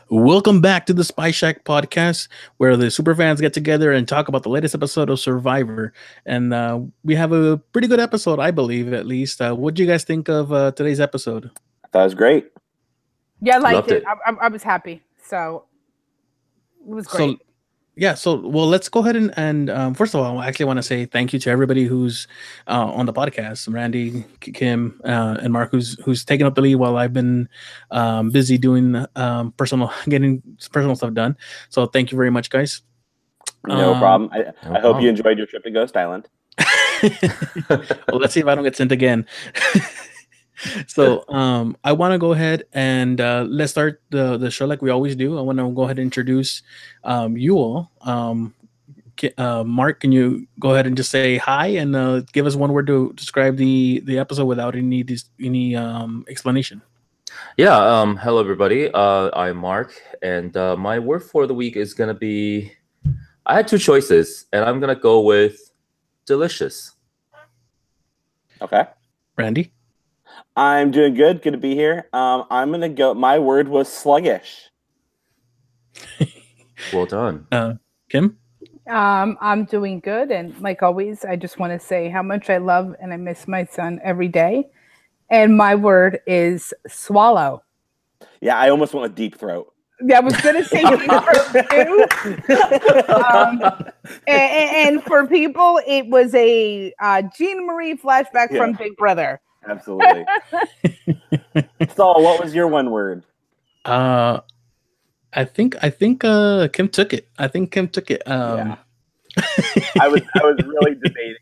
Welcome back to the SpyShack podcast, where the superfans get together and talk about the latest episode of Survivor. And we have a pretty good episode, I believe, at least. What do you guys think of today's episode? I thought it was great. Yeah, I liked it. I was happy. So it was great. Well, let's go ahead and first of all, I actually want to say thank you to everybody who's on the podcast, Randy, Kim, and Mark, who's taken up the lead while I've been busy doing getting personal stuff done. So thank you very much, guys. No problem. I hope you enjoyed your trip to Ghost Island. Well, let's see if I don't get sent again. So I want to go ahead and let's start the show like we always do. I want to go ahead and introduce you all. Mark, can you go ahead and just say hi and give us one word to describe the episode without any explanation? Yeah. Hello, everybody. I'm Mark, and my word for the week is gonna be. I had two choices, and I'm gonna go with delicious. Okay, Randy. I'm doing good. Good to be here. I'm gonna go. My word was sluggish. Well done, Kim. I'm doing good, and like always, I just want to say how much I love and I miss my son every day. And my word is swallow. Yeah, I almost went with deep throat. Yeah, I was gonna say deep throat too. And for people, it was a Gina Marie flashback from Big Brother. Absolutely. Saul, what was your one word? I think Kim took it. Yeah. I was really debating,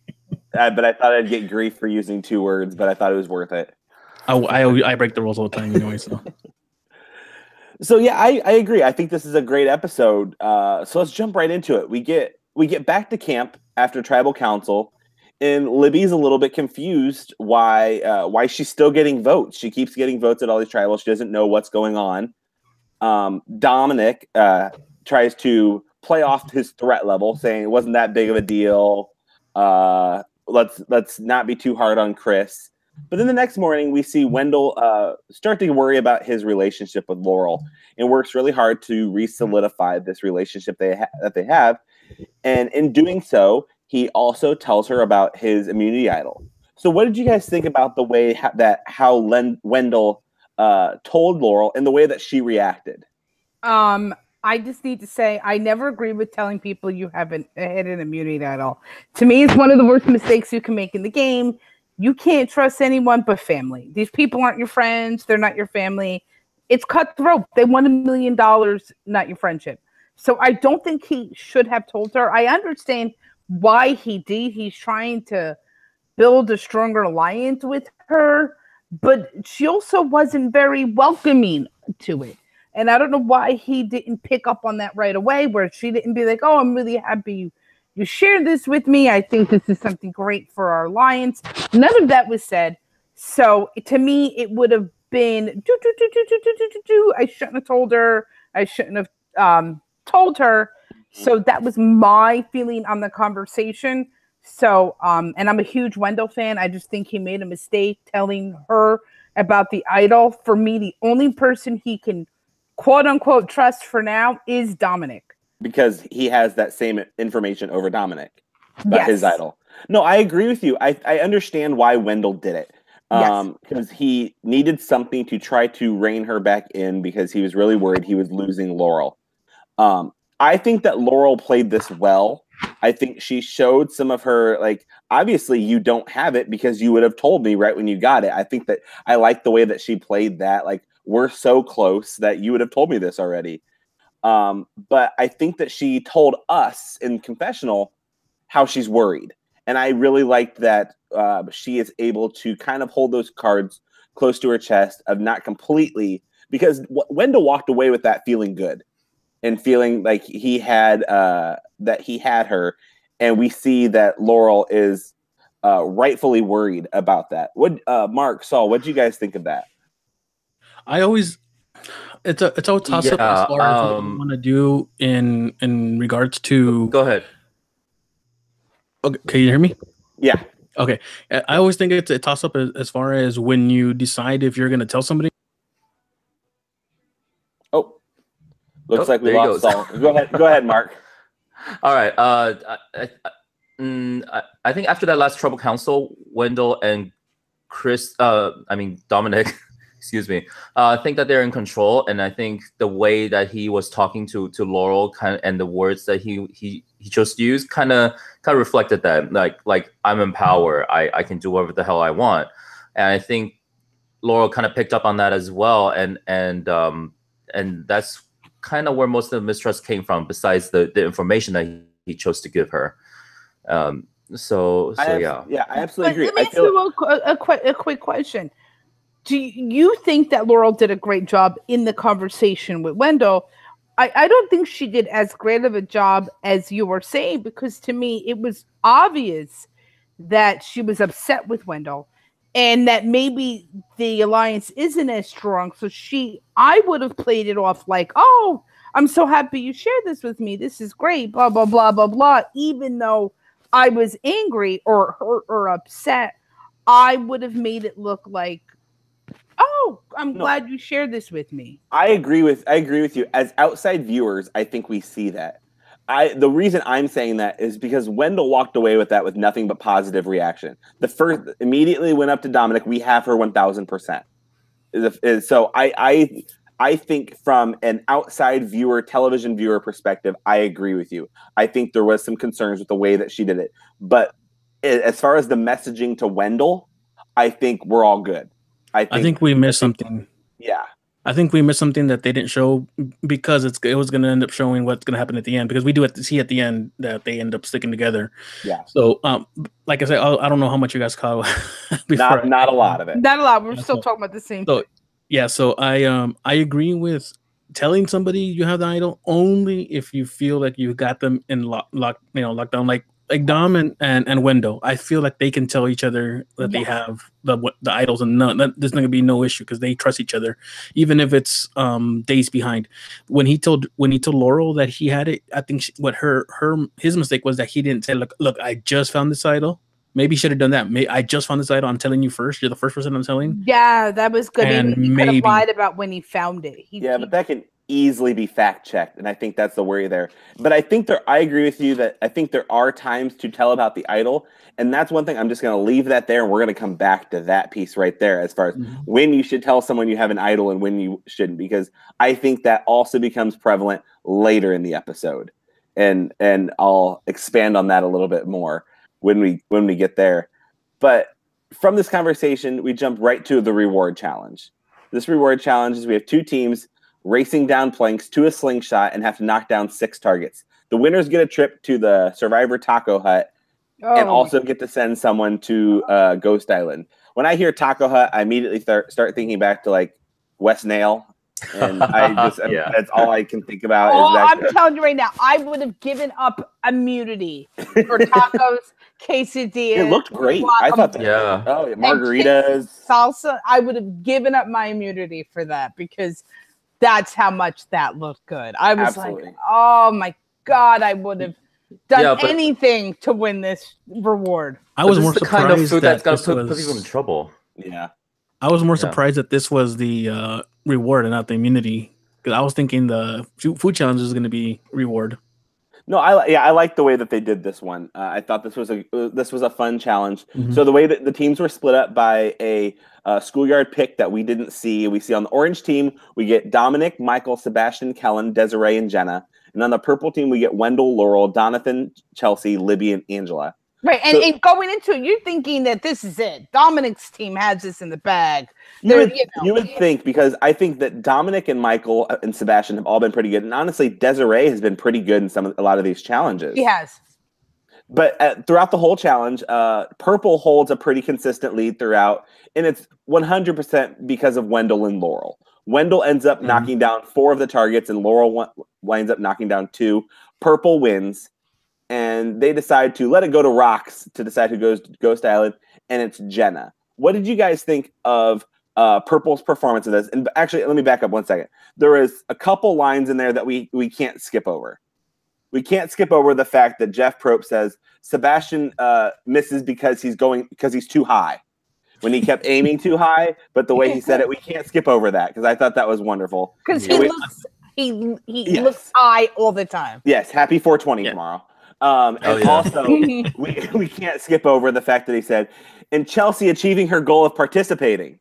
but I thought I'd get grief for using two words, but I thought it was worth it. I break the rules all the time anyway. So yeah, I agree. I think this is a great episode. So let's jump right into it. We get back to camp after tribal council. And Libby's a little bit confused why she's still getting votes. She keeps getting votes at all these tribals. She doesn't know what's going on. Dominic tries to play off his threat level, saying it wasn't that big of a deal. Let's not be too hard on Chris. But then the next morning, we see Wendell start to worry about his relationship with Laurel and works really hard to re-solidify this relationship that they have. And in doing so, he also tells her about his immunity idol. So what did you guys think about the way how Wendell told Laurel and the way that she reacted? I just need to say I never agree with telling people you haven't had an immunity idol. To me, it's one of the worst mistakes you can make in the game. You can't trust anyone but family. These people aren't your friends. They're not your family. It's cutthroat. They want $1 million, not your friendship. So I don't think he should have told her. I understand why he did. He's trying to build a stronger alliance with her, but she also wasn't very welcoming to it. And I don't know why he didn't pick up on that right away, where she didn't be like, oh, I'm really happy you shared this with me. I think this is something great for our alliance. None of that was said. So to me, it would have been, I shouldn't have told her. I shouldn't have told her. So that was my feeling on the conversation. So, and I'm a huge Wendell fan. I just think he made a mistake telling her about the idol. For me, the only person he can quote unquote trust for now is Dominic. Because he has that same information over Dominic about his idol. No, I agree with you. I understand why Wendell did it. Because he needed something to try to rein her back in because he was really worried he was losing Laurel. I think that Laurel played this well. I think she showed some of her, like, obviously you don't have it because you would have told me right when you got it. I think that I like the way that she played that. Like, we're so close that you would have told me this already. But I think that she told us in confessional how she's worried. And I really liked that she is able to kind of hold those cards close to her chest of not completely, because Wendell walked away with that feeling good and feeling like he had her. And we see that Laurel is rightfully worried about that. Mark, Saul, what did you guys think of that? It's a toss up as far as what you want to do in regards to. Go ahead. Okay, can you hear me? Yeah. Okay. I always think it's a toss up as far as when you decide if you're going to tell somebody. Oh, Looks like we lost Saul. Go ahead, Mark. All right. I think after that last Trouble Council, Wendell and Dominic, excuse me, I think that they're in control, and I think the way that he was talking to Laurel and the words that he chose to use kind of reflected that, like I'm in power, I can do whatever the hell I want, and I think Laurel kind of picked up on that as well, and that's kind of where most of the mistrust came from, besides the information that he chose to give her. Yeah, I absolutely agree. Let me ask you a quick question. Do you think that Laurel did a great job in the conversation with Wendell? I don't think she did as great of a job as you were saying, because to me it was obvious that she was upset with Wendell and that maybe the alliance isn't as strong. So I would have played it off like, oh, I'm so happy you shared this with me. This is great, blah, blah, blah, blah, blah. Even though I was angry or hurt or upset, I would have made it look like, oh, I'm glad you shared this with me. I agree with you. As outside viewers, I think we see that. The reason I'm saying that is because Wendell walked away with that with nothing but positive reaction. The first immediately went up to Dominic. We have her 1,000%. So I think from an outside viewer, television viewer perspective, I agree with you. I think there was some concerns with the way that she did it. But as far as the messaging to Wendell, I think we're all good. I think we missed something. Yeah. I think we missed something that they didn't show, because it was going to end up showing what's going to happen at the end, because we do have to see at the end that they end up sticking together. Yeah. So, like I said, I don't know how much you guys caught. Not a lot of it. Not a lot. We're still talking about the same thing. Yeah. So I agree with telling somebody you have the idol only if you feel like you got them in lockdown, like Dom and Wendell. I feel like they can tell each other that they have the idols, and there's not going to be no issue because they trust each other, even if it's days behind. When he told Laurel that he had it, I think his mistake was that he didn't say, look, I just found this idol. Maybe he should have done that. I just found this idol. I'm telling you first. You're the first person I'm telling. Yeah, that was good. And he could have lied about when he found it. But that can easily be fact checked, and I think that's the worry there. But I agree with you that I think there are times to tell about the idol, and that's one thing. I'm just going to leave that there, and we're going to come back to that piece right there as far as when you should tell someone you have an idol and when you shouldn't, because I think that also becomes prevalent later in the episode, and I'll expand on that a little bit more when we get there. But from this conversation, we jump right to the reward challenge. This reward challenge is we have two teams racing down planks to a slingshot and have to knock down 6 targets. The winners get a trip to the Survivor Taco Hut and also get to send someone to Ghost Island. When I hear Taco Hut, I immediately start thinking back to like West Nail. And that's all I can think about. I'm telling you right now, I would have given up immunity for tacos, quesadillas. It looked great. I thought that. Yeah. Oh, margaritas, salsa. I would have given up my immunity for that, because that's how much that looked good. I was like, oh my God, I would have done anything to win this reward. I was more surprised kind of food that's going to put people in trouble. Yeah. I was more surprised that this was the reward and not the immunity, because I was thinking the food challenge is going to be reward. No, I like the way that they did this one. I thought this was a fun challenge. Mm-hmm. So the way that the teams were split up by a schoolyard pick that we didn't see. We see on the orange team we get Dominic, Michael, Sebastian, Kellen, Desiree, and Jenna, and on the purple team we get Wendell, Laurel, Donathan, Chelsea, Libby, and Angela. Right, and going into it, you're thinking that this is it. Dominic's team has this in the bag. You would think, because I think that Dominic and Michael and Sebastian have all been pretty good, and honestly, Desiree has been pretty good in a lot of these challenges. He has. But throughout the whole challenge, Purple holds a pretty consistent lead throughout, and it's 100% because of Wendell and Laurel. Wendell ends up knocking down 4 of the targets, and Laurel winds up knocking down 2. Purple wins. And they decide to let it go to Rocks to decide who goes to Ghost Island, and it's Jenna. What did you guys think of Purple's performance of this? And actually, let me back up 1 second. There is a couple lines in there that we can't skip over. We can't skip over the fact that Jeff Probst says Sebastian misses because he's too high. When he kept aiming too high, but the way he said it, we can't skip over that, because I thought that was wonderful. Because He looks high all the time. Yes, happy 420 tomorrow. Also, we can't skip over the fact that he said, "And Chelsea achieving her goal of participating."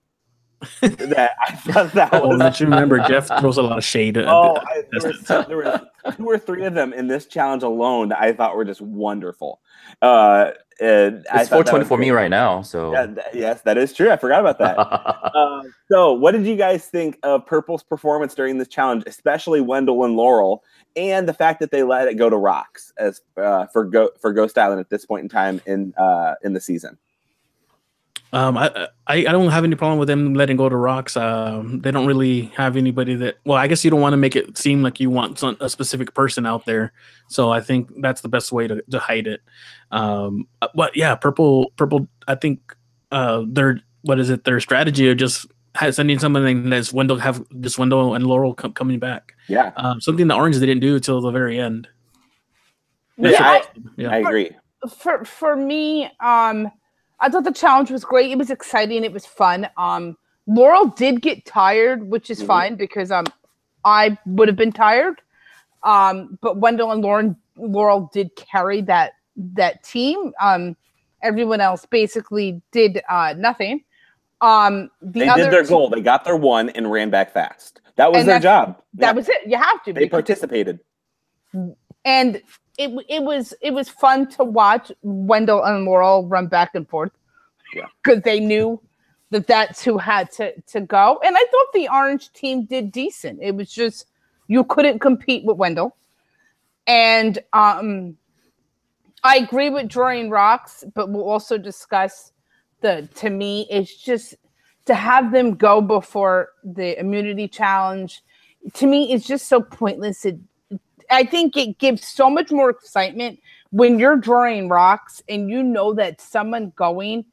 That I thought that was. Let's remember, Jeff throws a lot of shade. There were 2 or 3 of them in this challenge alone that I thought were just wonderful. It's 420 for me right now. So yes, that is true. I forgot about that. So, what did you guys think of Purple's performance during this challenge, especially Wendell and Laurel, and the fact that they let it go to Rocks as for Ghost Island at this point in time in the season? I don't have any problem with them letting go to Rocks. They don't really have anybody that. Well, I guess you don't want to make it seem like you want a specific person out there. So I think that's the best way to hide it. But yeah, Purple. I think their strategy of just sending something that's Wendell and Laurel coming back. Yeah, something the Orange didn't do until the very end. I agree. For me, I thought the challenge was great. It was exciting. It was fun. Laurel did get tired, which is fine because I would have been tired. But Wendell and Laurel did carry that team. Everyone else basically did nothing. They did their goal. They got their one and ran back fast. That was their job. That was it. You have to. They participated. And it was fun to watch Wendell and Laurel run back and forth. Yeah, because they knew that's who had to go. And I thought the Orange team did decent. It was just you couldn't compete with Wendell. And I agree with drawing Rocks, but we'll also discuss to me, it's just to have them go before the immunity challenge. To me, it's just so pointless. I think it gives so much more excitement when you're drawing Rocks and you know that someone going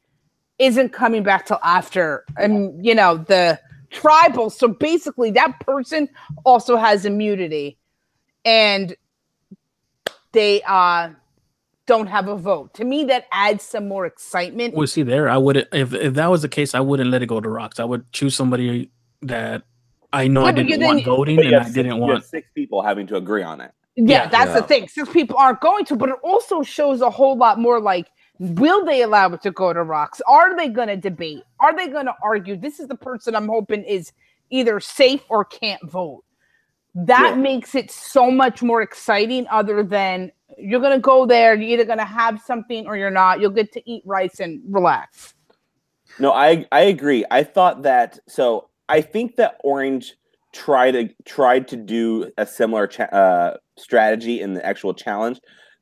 isn't coming back till after, the tribal. So basically, that person also has immunity, and they don't have a vote. To me, that adds some more excitement. Well, see, there, I wouldn't. If that was the case, I wouldn't let it go to Rocks. I would choose somebody that I know I didn't want voting, and I didn't want 6 people having to agree on it. Yeah, that's the thing. 6 people aren't going to, but it also shows a whole lot more like, will they allow it to go to Rocks? Are they going to debate? Are they going to argue? This is the person I'm hoping is either safe or can't vote. That makes it so much more exciting other than you're going to go there, you're either going to have something or you're not. You'll get to eat rice and relax. No, I agree. I thought that, so I think that Orange tried to do a similar strategy in the actual challenge.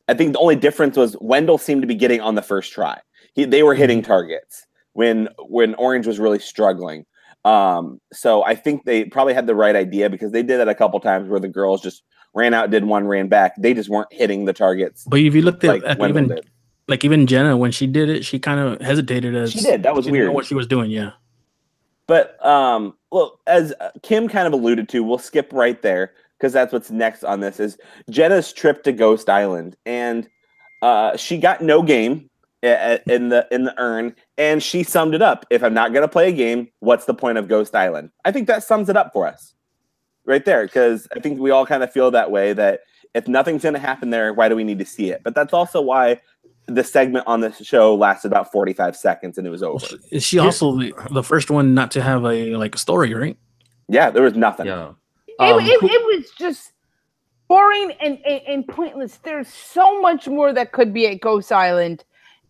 I think the only difference was Wendell seemed to be getting on the first try. They were hitting targets when Orange was really struggling. So I think they probably had the right idea because they did it a couple times where the girls just ran out, did one, ran back. They just weren't hitting the targets. But if you looked at even Jenna, when she did it, she kind of hesitated. She did. That was weird. Know what she was doing, yeah. But well, as Kim kind of alluded to, we'll skip right there because that's what's next on this is Jenna's trip to Ghost Island, and she got no game in the urn, and she summed it up. If I'm not going to play a game, what's the point of Ghost Island? I think that sums it up for us right there, because I think we all kind of feel that way, that if nothing's going to happen there, why do we need to see it? But that's also why the segment on the show lasted about 45 seconds and it was over. Is she also the first one not to have a story, right? Yeah, there was nothing. Yeah. It was just boring and pointless. There's so much more that could be at Ghost Island.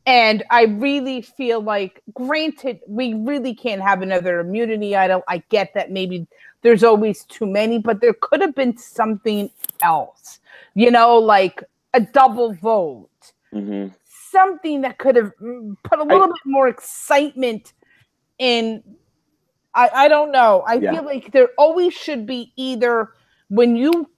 And I really feel like, granted, we really can't have another immunity idol. I get that maybe there's always too many, but there could have been something else, like a double vote. Mm-hmm. Something that could have put a little bit more excitement in. I don't know. I feel like there always should be either when you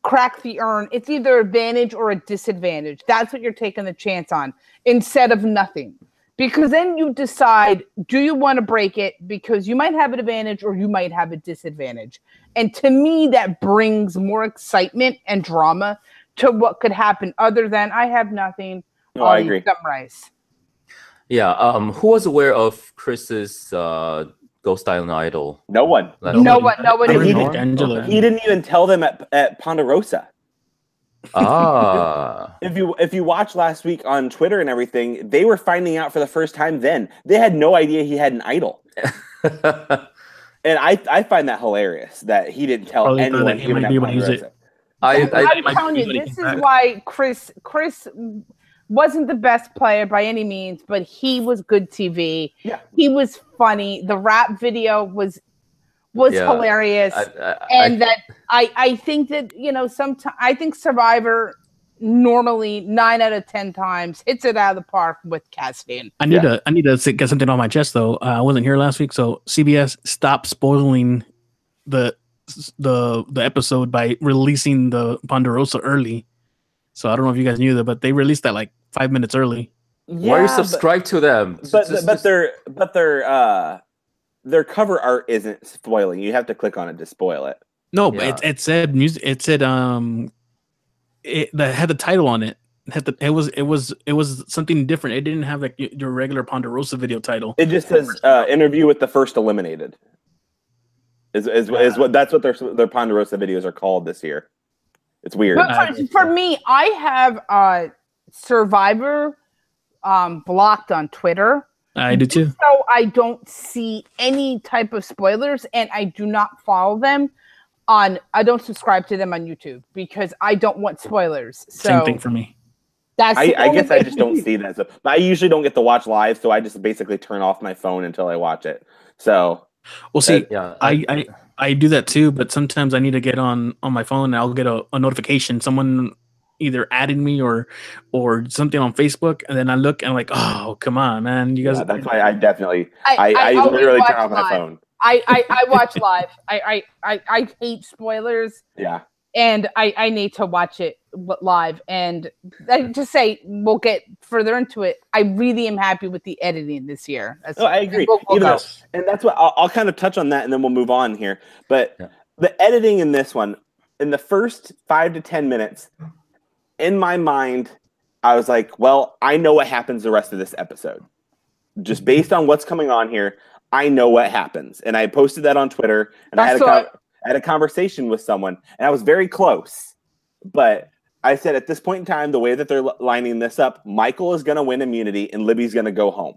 crack the urn, it's either advantage or a disadvantage. That's what you're taking the chance on instead of nothing. Because then you decide, do you want to break it? Because you might have an advantage or you might have a disadvantage. And to me, that brings more excitement and drama to what could happen other than I have nothing. No, I agree. Some rice. Yeah. Who was aware of Chris's Ghost Ghost Island Idol? No one. Nobody. Angela. He didn't even tell them at Ponderosa. Ah. If you watched last week on Twitter and everything, they were finding out for the first time then. They had no idea he had an idol. And I find that hilarious that he didn't tell Probably anyone. he might be able to use it. I'm telling you, this is why Chris wasn't the best player by any means, but he was good TV. Yeah. He was funny. The rap video was hilarious. I think that, you know, I think Survivor normally 9 out of 10 times hits it out of the park with casting. I need to get something on my chest though. I wasn't here last week, so CBS stop spoiling the episode by releasing the Ponderosa early. So I don't know if you guys knew that, but they released that like 5 minutes early. Yeah, why are you subscribed to them? But their cover art isn't spoiling. You have to click on it to spoil it. No, but it said music. It said it had the title on it. It was something different. It didn't have like your regular Ponderosa video title. It just says interview with the first eliminated. Is what that's what their Ponderosa videos are called this year. It's weird. But for me, I have Survivor blocked on Twitter. I do too. So I don't see any type of spoilers, and I do not follow them I don't subscribe to them on YouTube because I don't want spoilers. So same thing for me. I guess I just don't see that. So, I usually don't get to watch live, so I just basically turn off my phone until I watch it. So, well, see, I do that too, but sometimes I need to get on my phone and I'll get a notification. Someone either added me or something on Facebook, and then I look and I'm like, oh, come on, man, you guys. That's why I definitely I literally turn off my phone. I watch live. I hate spoilers. Yeah. And I need to watch it live. And I just say we'll get further into it. I really am happy with the editing this year. I agree. And that's what I'll kind of touch on that, and then we'll move on here. But the editing in this one, in the first 5 to 10 minutes, in my mind, I was like, well, I know what happens the rest of this episode. Just based on what's coming on here, I know what happens. And I posted that on Twitter, and I had a conversation with someone, and I was very close. But I said at this point in time, the way that they're lining this up, Michael is going to win immunity, and Libby's going to go home.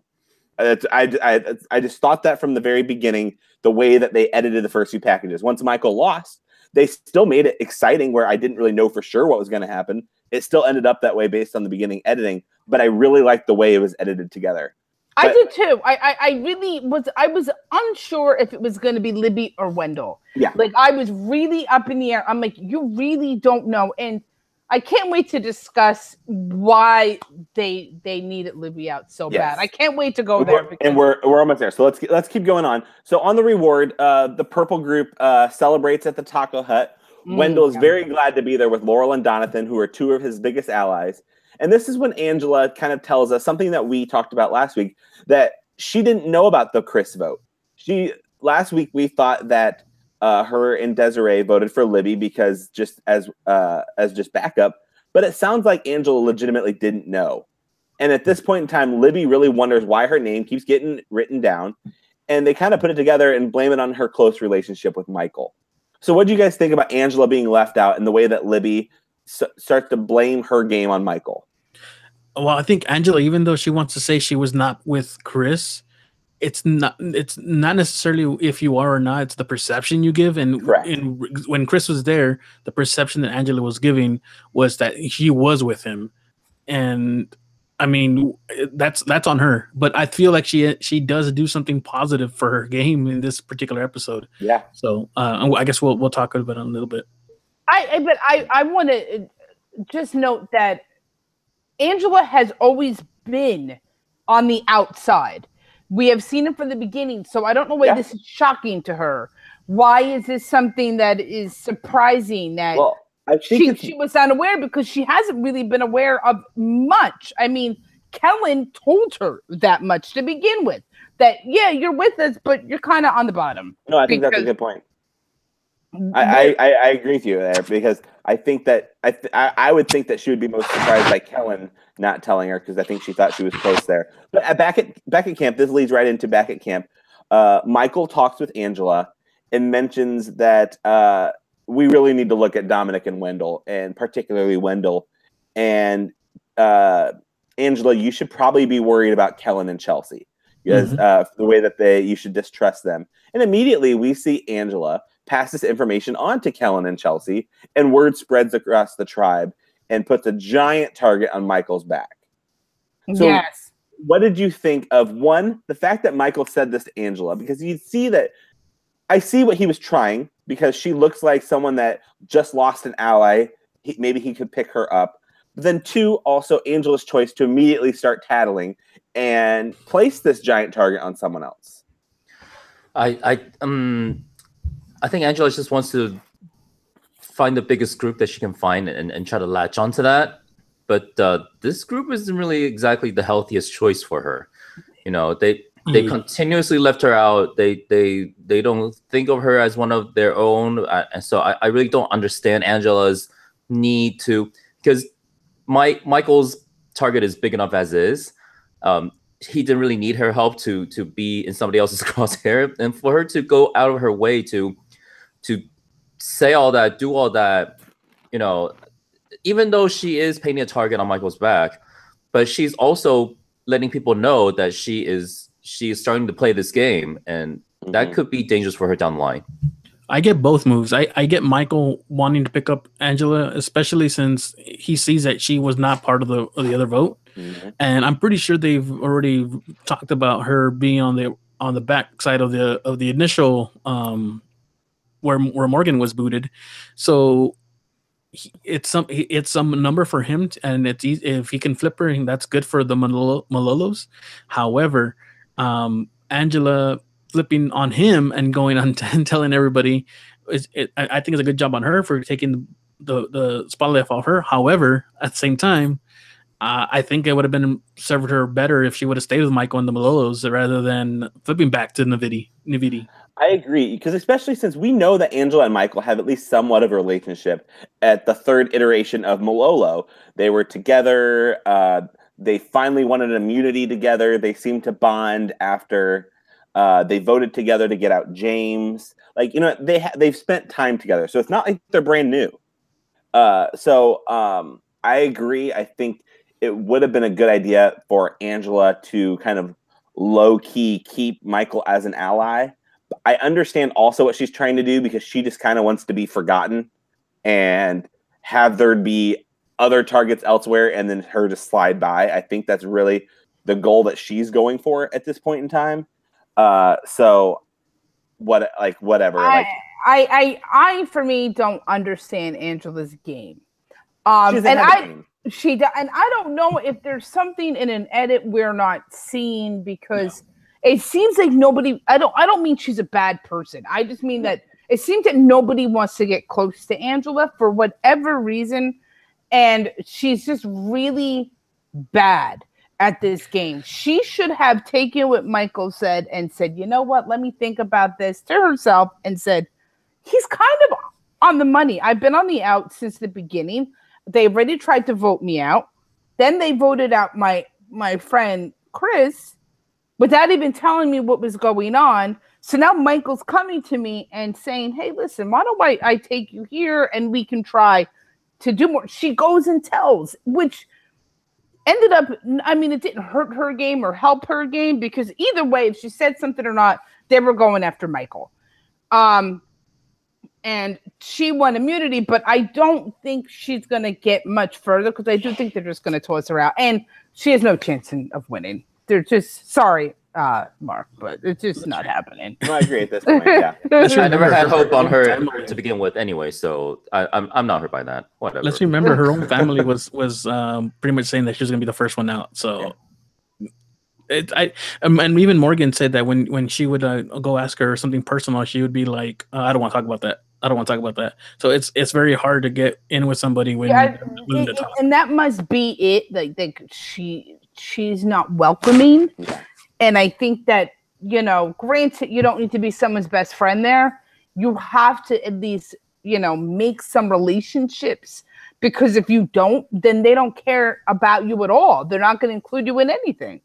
I just thought that from the very beginning, the way that they edited the first few packages. Once Michael lost, they still made it exciting where I didn't really know for sure what was going to happen. It still ended up that way based on the beginning editing, but I really liked the way it was edited together. I did too. I was unsure if it was going to be Libby or Wendell. Yeah. Like I was really up in the air. I'm like, you really don't know. And I can't wait to discuss why they needed Libby out so bad. I can't wait to go there. And we're almost there. So let's keep going on. So on the reward, the purple group celebrates at the Taco Hut. Wendell is very glad to be there with Laurel and Donathan, who are two of his biggest allies. And this is when Angela kind of tells us something that we talked about last week, that she didn't know about the Chris vote. Last week we thought that her and Desiree voted for Libby because just as just backup, but it sounds like Angela legitimately didn't know. And at this point in time, Libby really wonders why her name keeps getting written down, and they kind of put it together and blame it on her close relationship with Michael. So what do you guys think about Angela being left out and the way that Libby starts to blame her game on Michael? Well, I think Angela, even though she wants to say she was not with Chris, it's not necessarily if you are or not. It's the perception you give. And when Chris was there, the perception that Angela was giving was that he was with him. And I mean, that's on her. But I feel like she does do something positive for her game in this particular episode. Yeah. So I guess we'll talk about it a little bit. I want to just note that Angela has always been on the outside. We have seen it from the beginning, so I don't know why this is shocking to her. Why is this something that is surprising that I think she was unaware, because she hasn't really been aware of much. I mean, Kellen told her that much to begin with, that, yeah, you're with us, but you're kind of on the bottom. No, I think that's a good point. I agree with you there, because I think that I would think that she would be most surprised by Kellen not telling her, because I think she thought she was close there. But back at camp, this leads right into back at camp. Michael talks with Angela and mentions that we really need to look at Dominic and Wendell, and particularly Wendell. And Angela, you should probably be worried about Kellen and Chelsea, because the way that you should distrust them. And immediately we see Angela pass this information on to Kellen and Chelsea, and word spreads across the tribe and puts a giant target on Michael's back. So yes. What did you think of, one, the fact that Michael said this to Angela? Because you see that I see what he was trying, because she looks like someone that just lost an ally. Maybe he could pick her up. But then two, also Angela's choice to immediately start tattling and place this giant target on someone else. I think Angela just wants to find the biggest group that she can find and try to latch onto that. But this group isn't really exactly the healthiest choice for her. You know, they continuously left her out. They don't think of her as one of their own. And so I really don't understand Angela's need to, because Michael's target is big enough as is. He didn't really need her help to be in somebody else's crosshair, and for her to go out of her way to say all that, do all that, you know, even though she is painting a target on Michael's back, but she's also letting people know that she is starting to play this game, and that could be dangerous for her down the line. I get both moves. I get Michael wanting to pick up Angela, especially since he sees that she was not part of the other vote, and I'm pretty sure they've already talked about her being on the back side of the initial where Morgan was booted. So it's some number for him, and it's easy, if he can flip her, that's good for the Malolos. However, Angela flipping on him and going on and telling everybody, I think it's a good job on her for taking the spotlight off her. However, at the same time, I think it would have been served her better if she would have stayed with Michael and the Malolos rather than flipping back to Navidi. I agree, because especially since we know that Angela and Michael have at least somewhat of a relationship at the third iteration of Malolo. They were together. They finally wanted immunity together. They seemed to bond after they voted together to get out James. Like, you know, they've spent time together. So it's not like they're brand new. So I agree. I think it would have been a good idea for Angela to kind of low-key keep Michael as an ally. I understand also what she's trying to do, because she just kind of wants to be forgotten and have there be other targets elsewhere and then her to slide by. I think that's really the goal that she's going for at this point in time. So whatever. I for me don't understand Angela's game. She does, and I don't know if there's something in an edit we're not seeing, because it seems like nobody. I don't mean she's a bad person. I just mean that it seems that nobody wants to get close to Angela for whatever reason, and she's just really bad at this game. She should have taken what Michael said and said, you know what? Let me think about this, to herself, and said, he's kind of on the money. I've been on the out since the beginning. They already tried to vote me out. Then they voted out my friend Chris without even telling me what was going on. So now Michael's coming to me and saying, hey, listen, why don't I take you here and we can try to do more. She goes and tells, which ended up, I mean, it didn't hurt her game or help her game, because either way, if she said something or not, they were going after Michael. And she won immunity, but I don't think she's going to get much further, because I do think they're just going to toss her out. And she has no chance of winning. They're just, sorry, Mark, but it's just not happening. No, I agree at this point, yeah. I never had hope on her to begin with anyway, so I'm not hurt by that. Whatever. Let's remember her own family was pretty much saying that she was going to be the first one out. So, and even Morgan said that when she would go ask her something personal, she would be like, I don't want to talk about that. I don't want to talk about that. So it's very hard to get in with somebody when to talk. And that must be it. Like she's not welcoming. Yeah. And I think that, you know, granted, you don't need to be someone's best friend there. You have to at least, you know, make some relationships, because if you don't, then they don't care about you at all. They're not going to include you in anything.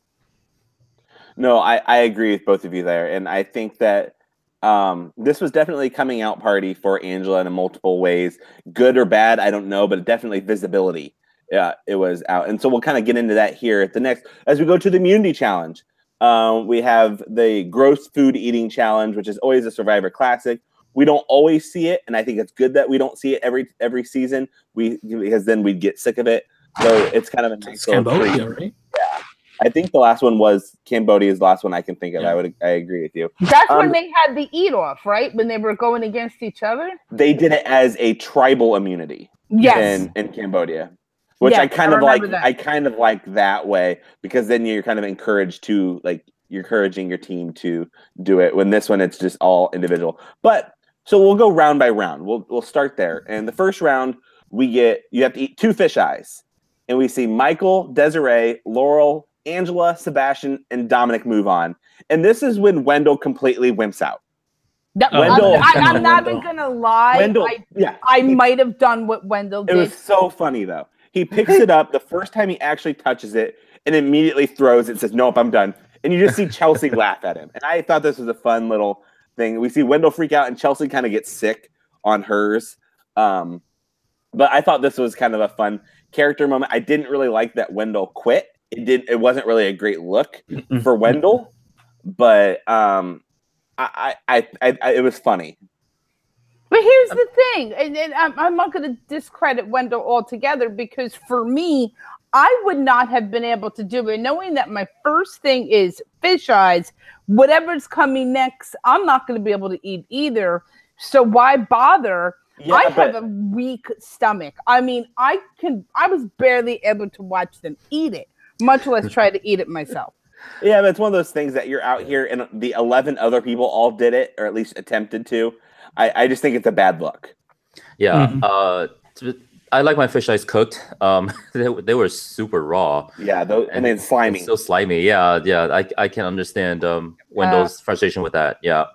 No, I agree with both of you there, and I think that this was definitely a coming out party for Angela in multiple ways, good or bad, I don't know, but definitely visibility. Yeah, it was out, and so we'll kind of get into that here at the next as we go to the immunity challenge. We have the gross food eating challenge, which is always a Survivor classic. We don't always see it, and I think it's good that we don't see it every season. Because then we'd get sick of it. So it's kind of a nice little treat. Right? Yeah, I think the last one was Cambodia. Is the last one I can think of. Yeah. I agree with you. That's when they had the eat off, right? When they were going against each other. They did it as a tribal immunity. Yes. In Cambodia. Which yes, I kind of like. that. I kind of like that way because then you're kind of encouraged to you're encouraging your team to do it. When this one, it's just all individual. But so we'll go round by round. We'll start there. And the first round, you have to eat 2 fish eyes, and we see Michael, Desiree, Laurel, Angela, Sebastian, and Dominic move on. And this is when Wendell completely wimps out. Wendell, I'm not even gonna lie. Wendell, I might have done what Wendell did. It was so funny though. He picks it up the first time he actually touches it and immediately throws it and says, nope, I'm done. And you just see Chelsea laugh at him. And I thought this was a fun little thing. We see Wendell freak out and Chelsea kind of gets sick on hers. But I thought this was kind of a fun character moment. I didn't really like that Wendell quit. It wasn't really a great look for Wendell, but it was funny. But here's the thing, and I'm not going to discredit Wendell altogether because for me, I would not have been able to do it. Knowing that my first thing is fish eyes, whatever's coming next, I'm not going to be able to eat either. So why bother? Yeah, I have a weak stomach. I mean, I was barely able to watch them eat it, much less try to eat it myself. Yeah, but it's one of those things that you're out here and the 11 other people all did it, or at least attempted to. I just think it's a bad look. Yeah. I like my fish eyes cooked. They were super raw. Yeah, and then slimy. So slimy. Yeah. I can understand Wendell's frustration with that. Yeah.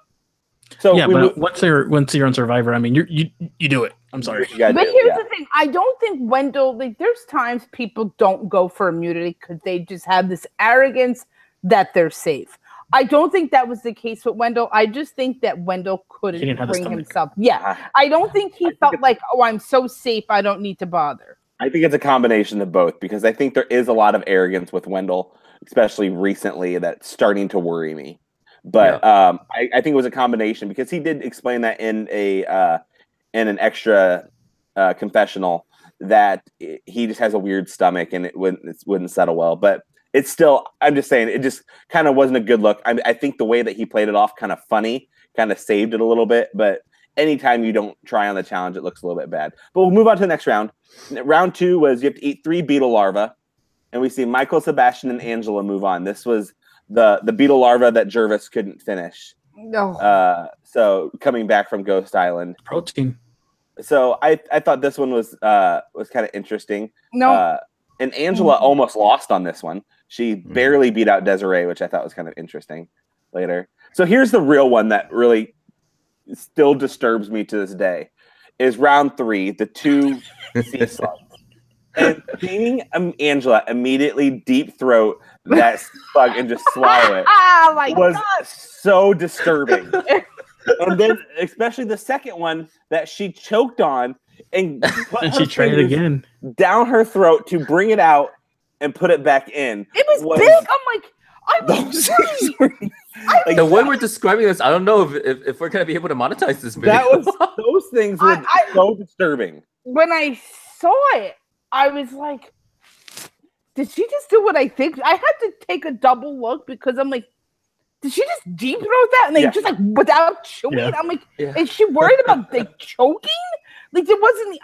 So yeah, but once you're on Survivor, I mean, you do it. I'm sorry. But here's the thing: I don't think Wendell. There's times people don't go for immunity because they just have this arrogance that they're safe. I don't think that was the case with Wendell. I just think that Wendell couldn't bring himself. Yeah, I don't think he felt like, oh, I'm so safe, I don't need to bother. I think it's a combination of both because I think there is a lot of arrogance with Wendell, especially recently, that's starting to worry me. But I think it was a combination because he did explain that in an extra confessional that he just has a weird stomach and it wouldn't settle well. But it's still, I'm just saying, it just kind of wasn't a good look. I think the way that he played it off kind of funny, kind of saved it a little bit. But anytime you don't try on the challenge, it looks a little bit bad. But we'll move on to the next round. Round 2 was you have to eat 3 beetle larvae. And we see Michael, Sebastian, and Angela move on. This was the beetle larva that Jervis couldn't finish. No. So coming back from Ghost Island. Protein. So I thought this one was kind of interesting. No. And Angela almost lost on this one. She barely beat out Desiree, which I thought was kind of interesting later. So here's the real one that really still disturbs me to this day is round 3, the 2 sea slugs. And seeing Angela immediately deep throat that slug and just swallow it was so disturbing. And then especially the second one that she choked on and she tried it again down her throat to bring it out and put it back in. It was big. I'm like, the way we're describing this, I don't know if we're gonna be able to monetize this video. Those things were so disturbing. When I saw it, I was like, did she just do what I think? I had to take a double look because I'm like, did she just deep throat that? And just like without chewing? Yeah. I'm like, is she worried about choking? Like it wasn't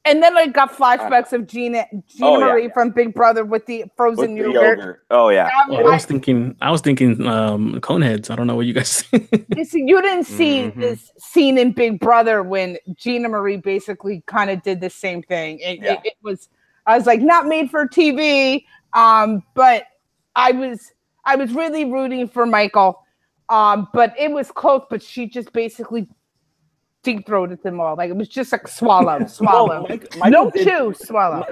and then I got flashbacks of Gina Marie from Big Brother with the frozen yogurt. Oh yeah. I was thinking Coneheads. I don't know what you guys you didn't see this scene in Big Brother when Gina Marie basically kind of did the same thing. It was, I was like, not made for TV. But I was really rooting for Michael. But it was close, but she just basically deep throated them all. Like it was just like swallow. Swallow.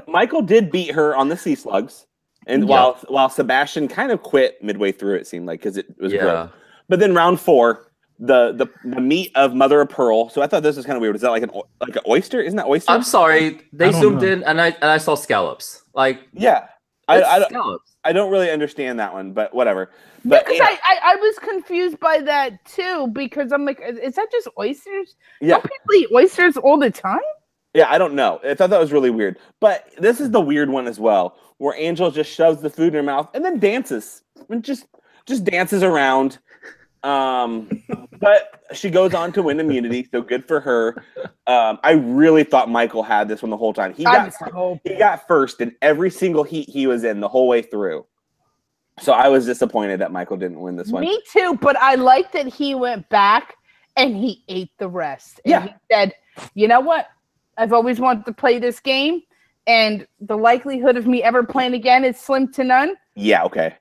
Michael did beat her on the sea slugs. And while Sebastian kind of quit midway through, it seemed like, because it was gross. But then round 4, the meat of Mother of Pearl. So I thought this was kind of weird. Is that like an oyster? Isn't that oyster? I'm sorry, they zoomed in and I saw scallops. Like I don't really understand that one, but whatever. But because I was confused by that too, because I'm like, is that just oysters? Yeah. Don't people eat oysters all the time? Yeah, I don't know. I thought that was really weird. But this is the weird one as well, where Angel just shoves the food in her mouth and then dances. And just dances around. But she goes on to win immunity, so good for her. I really thought Michael had this one the whole time. He got first in every single heat he was in the whole way through. So I was disappointed that Michael didn't win this one. Me too, but I like that he went back and he ate the rest. And he said, you know what? I've always wanted to play this game, and the likelihood of me ever playing again is slim to none. Yeah, okay.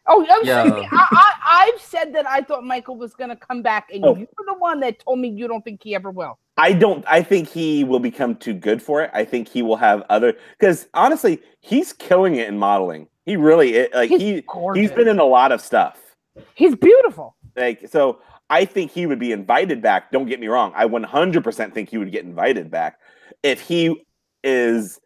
Oh, I've said that I thought Michael was going to come back, and you were the one that told me you don't think he ever will. I think he will become too good for it. I think he will have because honestly, he's killing it in modeling. He really he's been in a lot of stuff. He's beautiful. So I think he would be invited back. Don't get me wrong. I 100% think he would get invited back if he is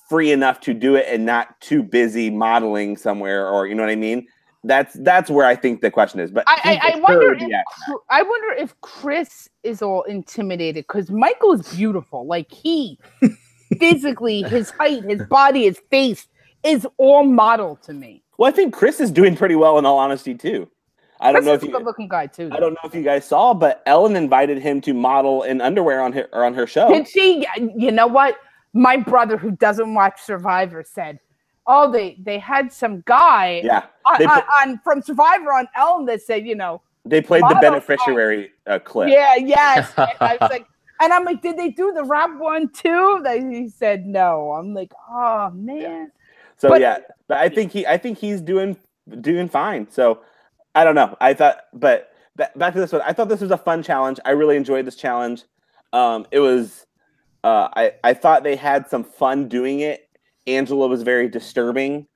free enough to do it and not too busy modeling somewhere, or you know what I mean. That's where I think the question is. But I wonder if Chris is all intimidated because Michael is beautiful. Like he physically, his height, his body, his face is all model to me. Well, I think Chris is doing pretty well in all honesty too. I don't know if you good-looking guy too. I don't know if you guys saw, but Ellen invited him to model in underwear on her show. Did she? You know what? My brother, who doesn't watch Survivor, said, "Oh, they had some guy from Survivor on Ellen that said, you know, they played the beneficiary clip." Yeah, yes. And I was like, and I'm like, did they do the rap one too? He said no. I'm like, oh man. Yeah. So but I think he's doing fine. So. I don't know. I thought, but back to this one. I thought this was a fun challenge. I really enjoyed this challenge. It was. I thought they had some fun doing it. Angela was very disturbing.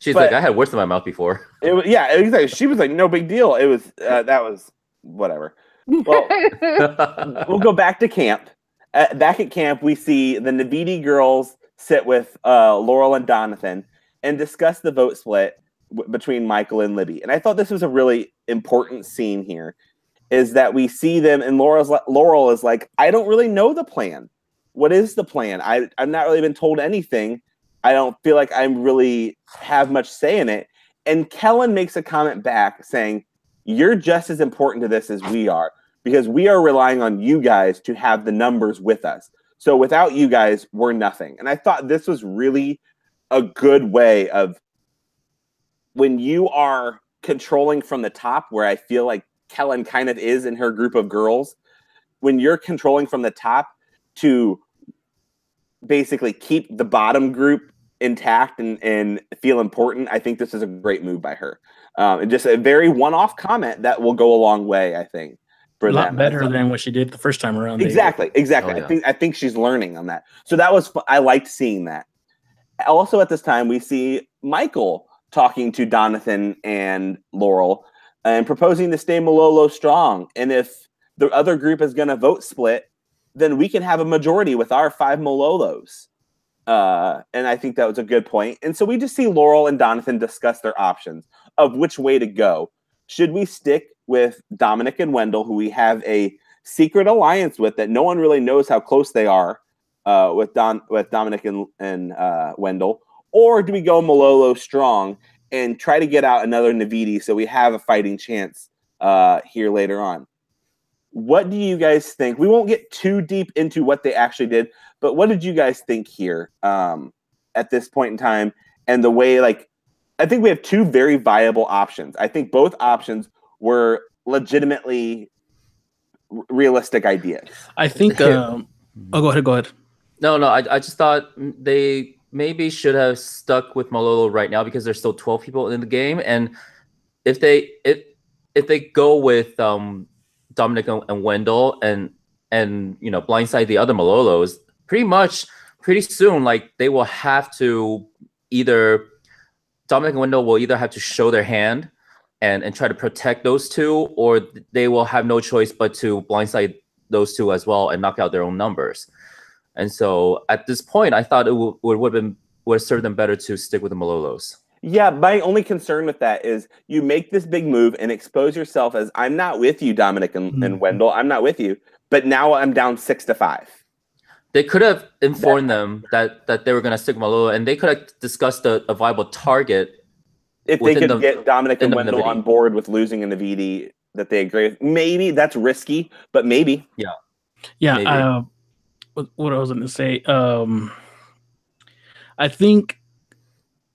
She's like, I had words in my mouth before. It was, exactly. She was like, no big deal. It was that was whatever. Well, we'll go back to camp. Back at camp, we see the Navidi girls sit with Laurel and Donathan and discuss the vote split between Michael and Libby. And I thought this was a really important scene here, is that we see them and Laurel is like, I don't really know the plan. What is the plan? I've not really been told anything. I don't feel like I really have much say in it. And Kellen makes a comment back saying, you're just as important to this as we are, because we are relying on you guys to have the numbers with us. So without you guys, we're nothing. And I thought this was really a good way of, when you are controlling from the top, where I feel like Kellen kind of is in her group of girls, when you're controlling from the top to basically keep the bottom group intact and feel important, I think this is a great move by her. And just a very one-off comment that will go a long way, I think. For a lot better than what she did the first time around. Exactly. Oh, yeah. I think she's learning on that. So that was I liked seeing that. Also at this time, we see Michael talking to Donathan and Laurel and proposing to stay Malolo strong. And if the other group is going to vote split, then we can have a majority with our 5 Malolos. And I think that was a good point. And so we just see Laurel and Donathan discuss their options of which way to go. Should we stick with Dominic and Wendell, who we have a secret alliance with that no one really knows how close they are with Dominic and Wendell? Or do we go Malolo strong and try to get out another Navidi so we have a fighting chance here later on? What do you guys think? We won't get too deep into what they actually did, but what did you guys think here at this point in time? And the way, I think we have 2 very viable options. I think both options were legitimately realistic ideas. I think. Go ahead. No. I just thought they maybe should have stuck with Malolo right now because there's still 12 people in the game, and if they go with Dominic and Wendell and blindside the other Malolos, pretty soon they will have to either Dominic and Wendell will either have to show their hand and try to protect those two, or they will have no choice but to blindside those two as well and knock out their own numbers. And so at this point, I thought it would have served them better to stick with the Malolos. Yeah, my only concern with that is you make this big move and expose yourself as, I'm not with you, Dominic and Wendell. I'm not with you. But now I'm down 6-5. They could have informed them that they were going to stick with Malolo, and they could have discussed a viable target. If they could get Dominic and Wendell on board with losing in the VD that they agree with. Maybe that's risky, but maybe. Yeah. Maybe. What I was going to say, I think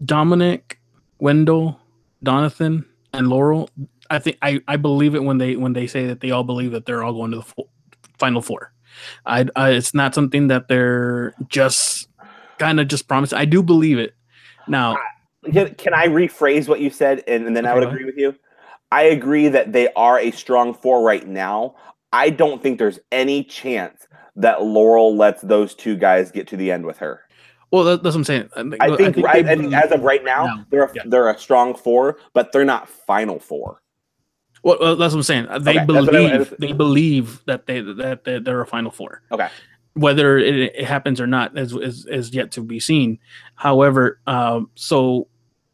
Dominic, Wendell, Donathan, and Laurel, I believe it when they say that they all believe that they're all going to the Final Four. It's not something that they're just kind of just promising. I do believe it. Now, can I rephrase what you said, and then I would agree with you? I agree that they are a strong four right now. I don't think there's any chance that Laurel lets those two guys get to the end with her. Well, that's what I'm saying. I think as of right now, they're a strong four, but they're not Final Four. Well, that's what I'm saying. They believe that they're a Final Four. Okay. Whether it happens or not is yet to be seen. However, so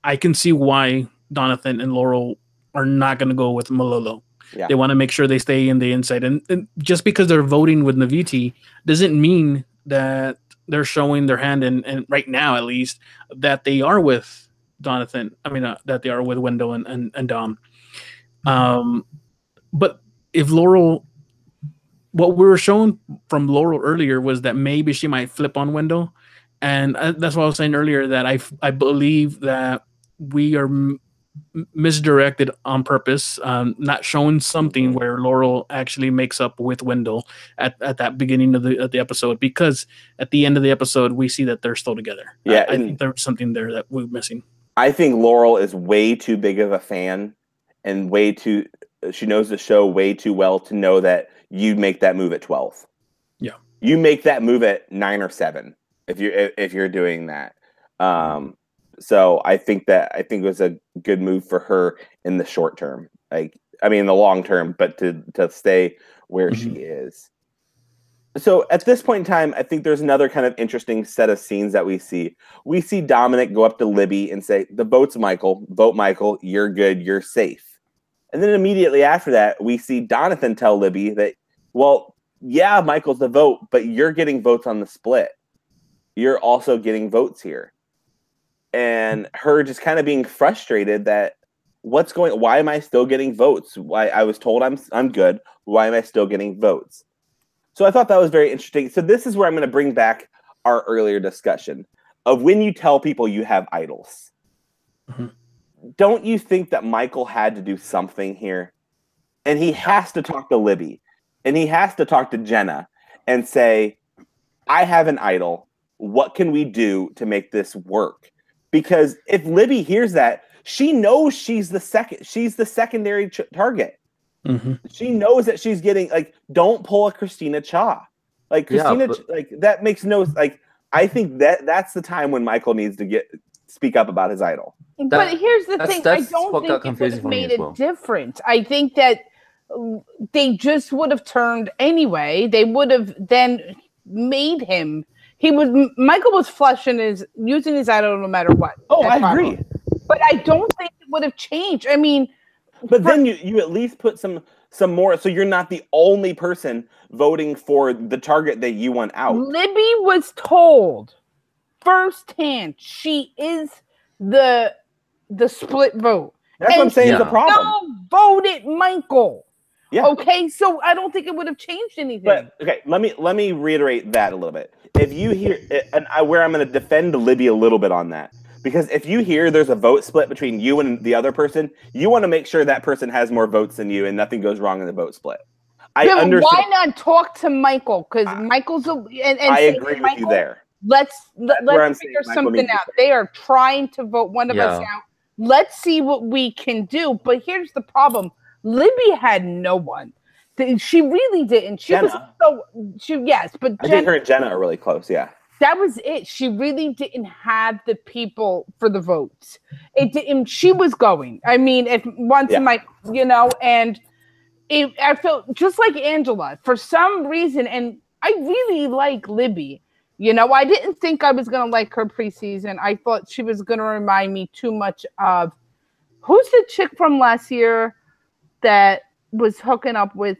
I can see why Donathan and Laurel are not going to go with Malolo. Yeah. They want to make sure they stay in the inside. And just because they're voting with Naviti doesn't mean that they're showing their hand, and right now at least, that they are with Donathan. I mean, that they are with Wendell and Dom. But if Laurel, what we were shown from Laurel earlier was that maybe she might flip on Wendell. And that's what I was saying earlier, that I believe that we are misdirected on purpose, not showing something where Laurel actually makes up with Wendell at that beginning of the episode, because at the end of the episode we see that they're still together. Yeah, I think there's something there that we're missing. I think Laurel is way too big of a fan and she knows the show way too well to know that you make that move at 12. Yeah, you make that move at 9 or 7 if you're doing that. So I think it was a good move for her in the short term. In the long term, but to stay where she is. So at this point in time, I think there's another kind of interesting set of scenes that we see. We see Dominic go up to Libby and say, "The vote's Michael. Vote Michael. You're good. You're safe." And then immediately after that, we see Donathan tell Libby that, well, yeah, Michael's the vote, but you're getting votes on the split. You're also getting votes here. And her just kind of being frustrated that why am I still getting votes? Why I was told I'm good. Why am I still getting votes? So I thought that was very interesting. So this is where I'm going to bring back our earlier discussion of when you tell people you have idols. Mm-hmm. Don't you think that Michael had to do something here? And he has to talk to Libby, and he has to talk to Jenna and say, I have an idol. What can we do to make this work? Because if Libby hears that, she knows she's the secondary target. Mm-hmm. She knows that she's getting, don't pull a Christina Cha. That makes no, I think that's the time when Michael needs to speak up about his idol. But here's the thing, I don't think it would have made a difference. I think that they just would have turned anyway. They would have then made him. Michael was using his idol no matter what. Oh, I agree. But I don't think it would have changed. I mean, but then you at least put some more, so you're not the only person voting for the target that you want out. Libby was told firsthand she is the split vote. That's what I'm saying is the problem. No, voted Michael. Yeah. Okay, so I don't think it would have changed anything. But okay, let me reiterate that a little bit. If you hear, where I'm going to defend Libby a little bit on that, because if you hear there's a vote split between you and the other person, you want to make sure that person has more votes than you, and nothing goes wrong in the vote split. I understand. Why not talk to Michael? Because Michael's I agree with you there. Let's figure something out. They are trying to vote one of us out. Let's see what we can do. But here's the problem. Libby had no one. She really didn't. She Jenna. was but I think her and Jenna are really close, yeah. That was it. She really didn't have the people for the votes. It didn't. She was going. I mean, and I felt just like Angela for some reason. And I really like Libby. I didn't think I was going to like her preseason. I thought she was going to remind me too much of who's the chick from last year that was hooking up with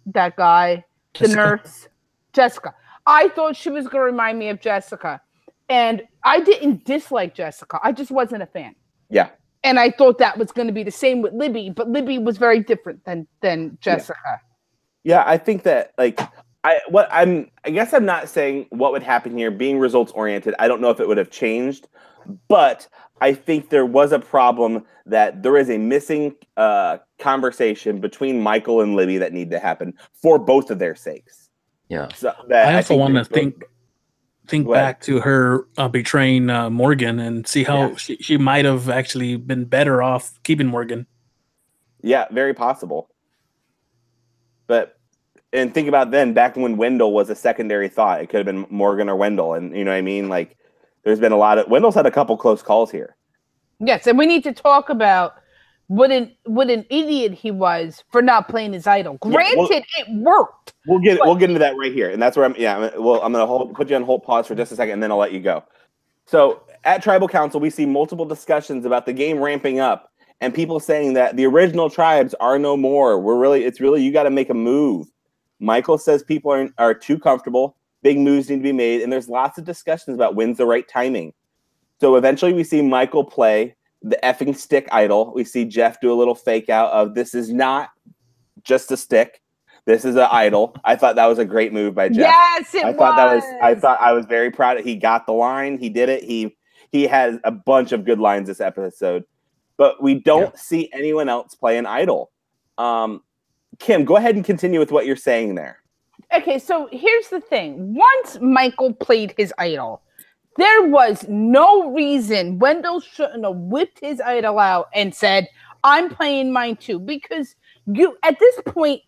that guy, the nurse, Jessica. I thought she was going to remind me of Jessica. And I didn't dislike Jessica. I just wasn't a fan. Yeah. And I thought that was going to be the same with Libby, but Libby was very different than Jessica. Yeah, I think that I guess I'm not saying what would happen here being results oriented. I don't know if it would have changed, but I think there was a problem that there is a missing conversation between Michael and Libby that need to happen for both of their sakes. Yeah. So I also want to think back to her betraying Morgan and see how she might have actually been better off keeping Morgan. Yeah, very possible. And think about then, back when Wendell was a secondary thought, it could have been Morgan or Wendell. And you know what I mean? Like, there's been Wendell's had a couple close calls here. Yes, and we need to talk about what an idiot he was for not playing his idol. Granted, it worked. We'll get into that right here, and that's where I'm gonna put you on hold, pause for just a second, and then I'll let you go. So at Tribal Council, we see multiple discussions about the game ramping up, and people saying that the original tribes are no more. It's really you got to make a move. Michael says people are too comfortable. Big moves need to be made, and there's lots of discussions about when's the right timing. So eventually, we see Michael play the effing stick idol. We see Jeff do a little fake out of this is not just a stick. This is an idol. I thought that was a great move by Jeff. Yes, I thought I was very proud of. He got the line. He did it. He has a bunch of good lines this episode, but we don't see anyone else play an idol. Kim, go ahead and continue with what you're saying there. Okay, so here's the thing. Once Michael played his idol, there was no reason Wendell shouldn't have whipped his idol out and said, I'm playing mine too. Because at this point,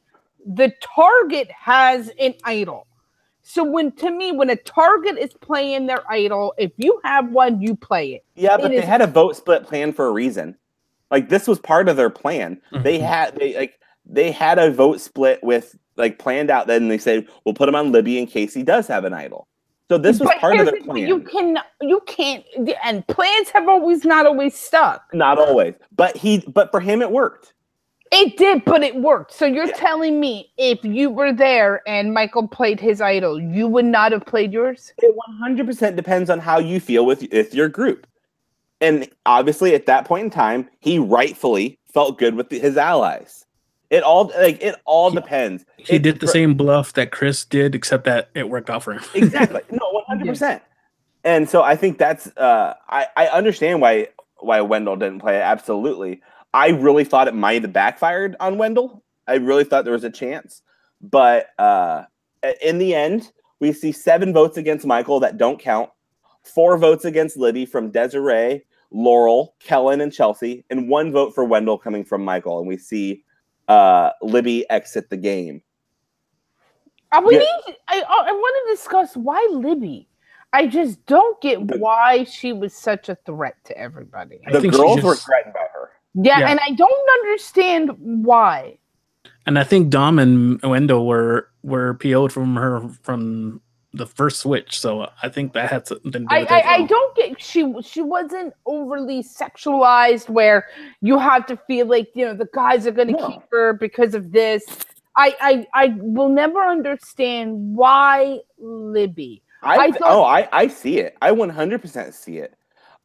the target has an idol. So when a target is playing their idol, if you have one, you play it. Yeah, but they had a vote split plan for a reason. Like, this was part of their plan. Mm-hmm. They had a vote split with planned out. Then they said, we'll put him on Libby in case he does have an idol. So this was part of their plan. You can't, and plans have not always stuck. Not always, but for him it worked. It did, but it worked. So you're telling me if you were there and Michael played his idol, you would not have played yours? It 100% depends on how you feel with your group. And obviously at that point in time, he rightfully felt good with his allies. It all depends. He did the same bluff that Chris did, except that it worked out for him. Exactly. No, 100%. And so I think that's I understand why Wendell didn't play it. Absolutely. I really thought it might have backfired on Wendell. I really thought there was a chance. But in the end, we see 7 votes against Michael that don't count, 4 votes against Libby from Desiree, Laurel, Kellen, and Chelsea, and 1 vote for Wendell coming from Michael. And we see Libby exit the game. I want to discuss why Libby. I just don't get why she was such a threat to everybody. The girls were threatened by her. Yeah, and I don't understand why. And I think Dom and Wendell were PO'd from her from the first switch, so I think that had something to do with it. I don't get she wasn't overly sexualized where you have to feel like the guys are going to keep her because of this. I will never understand why Libby. I see it. I 100% see it.